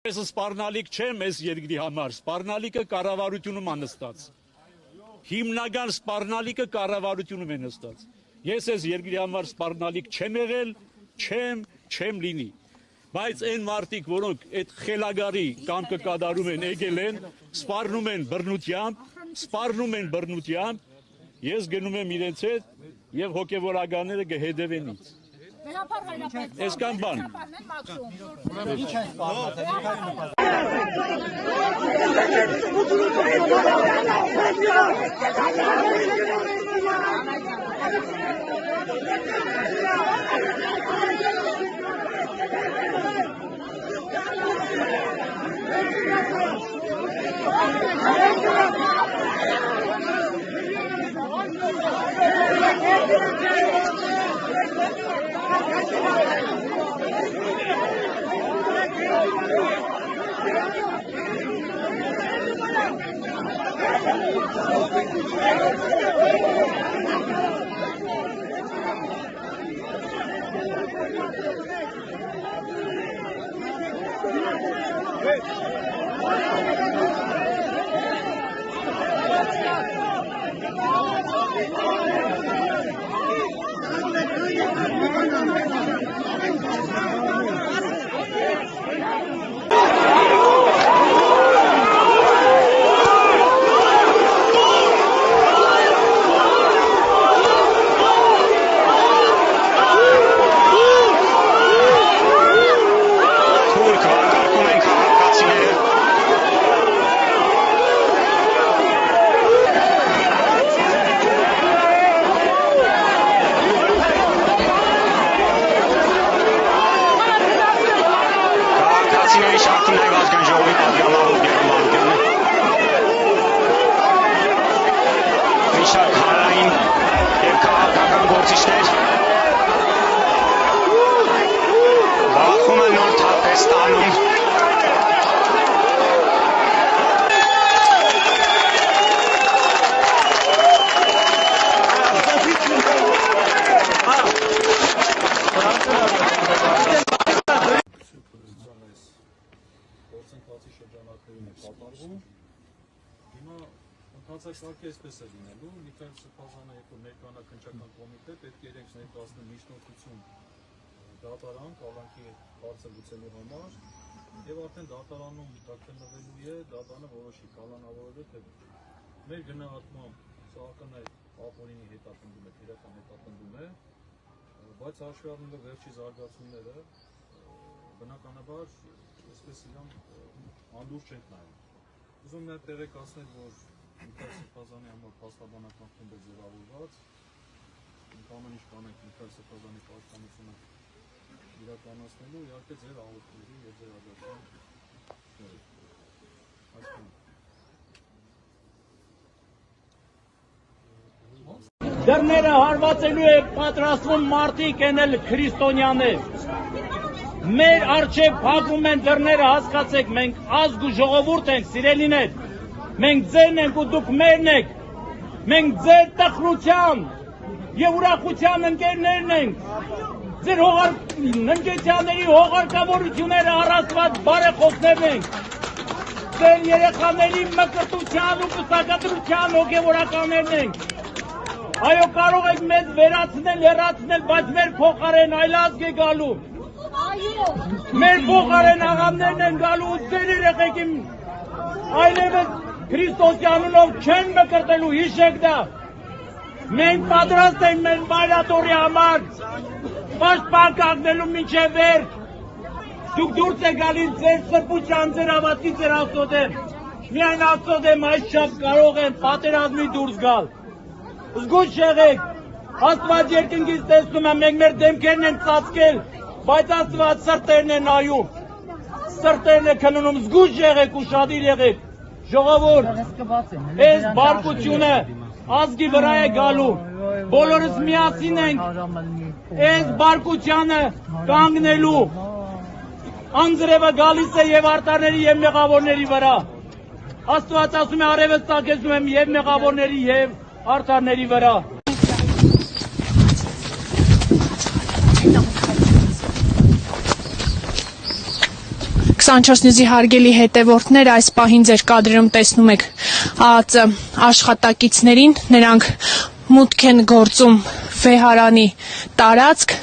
Ես սպառնալիք չեմ այս երկրի համար, սպառնալիքը կառավարությունում է նստած։ Հիմնական սպառնալիքը կառավարությունում է նստած։ Ես այս երկրի համար սպառնալիք չեմ եղել, չեմ լինի։ Բայց այն մարդիկ, որոնք այդ խելագարի կամքը կատարում են, եկել են, սպառնում են բռնությամբ, ես գնում եմ իրենց հետ եւ հոգեվորականները կհետևեն ինձ։ Այսքան բան։ Ինչ է սպառնալիքը։ Ընթացակարգը այսպես է լինելու, Միքայել Սրբազանը երբ որ ներկանա քննչական կոմիտե, պետք է իրենք ներկայացնեն միջնորդություն դատարան, կալանքի հարցը լուծելու համար, եւ արդեն դատարանում դա քննվելու է, դատարանը որոշի կալանավորելու թե մեր գնահատմամբ սահական այդ ապօրինի հետապնդում է, իրական հետապնդում է, բայց հաշվի առնելով վերջի զարգացումները, բնականաբար այսպես իրան անդուր չենք նայում։ Ուզում եմ տեղեկացնել, որ Միքայել Սրբազանի համար փաստաբանական խումբ է ձևավորված, ամեն ինչ կանենք Միքայել Սրբազանի պաշտպանությունը իրականացնելու, իհարկե ձեր աղոթքների եւ ձեր աջակցությամբ։ Դռները հարվածելու է պատրաստվում մարդիկ ենել քրիստոնյաներ։ Մեր առջև փակում են դռները, հասկացեք, մենք ազգ ու ժողովուրդ ենք, սիրելիներ։ Մենք ձերն ենք ու դուք մերն եք, մենք ձեր տխրության և ուրախության ընկերներն ենք, ձեր ընկերությանների հողարկավորությունները առասված բարեխոսներն ենք, ձեր երեխաների մկրտության ու կուսակադրության հոգևորականներն ենք, այո կարող եք մեզ վերացնել, հեռացնել, բայց մեր փոխարեն այլ ազգ է գալու, մեր փոխարեն աղամներն են գալու ու ձեր երեխեքին այլևս Քրիստոսյանունով չեն մկրտելու, հիշեք դա։ Մենք պատրաստ ենք մեր մայրատորի համար պաշտպան կանգնելու մինչև վերջ։ Դուք դուրս եք գալիս ձեր սրբության, ձեր հավատքի, ձեր Աստծո դեմ։ Միայն Աստծո դեմ այսչափ կարող են պատերազմի դուրս գալ։ Զգույշ եղեք, Աստված երկնքից տեսնում է, մենք մեր դեմքերն են ծածկել, բայց Աստված սրտերն է նայում, սրտերն է քննում, զգույշ եղեք, ուշադիր եղեք, ժողովուրդ, այս բարկությունը ազգի վրա է գալու, բոլորս միասին ենք այս բարկությանը կանգնելու, անձրևը գալիս է և արտարների և մեղավորների վրա, Աստված ասում է արևս ծագեցնում եմ և մեղավորների և արտարների վրա։ 24 News-ի հարգելի հետևորդներ, այս պահին ձեր կադրերում տեսնում եք ԱԱԾ աշխատակիցներին, նրանք մուտք են գործում վեհարանի տարածք,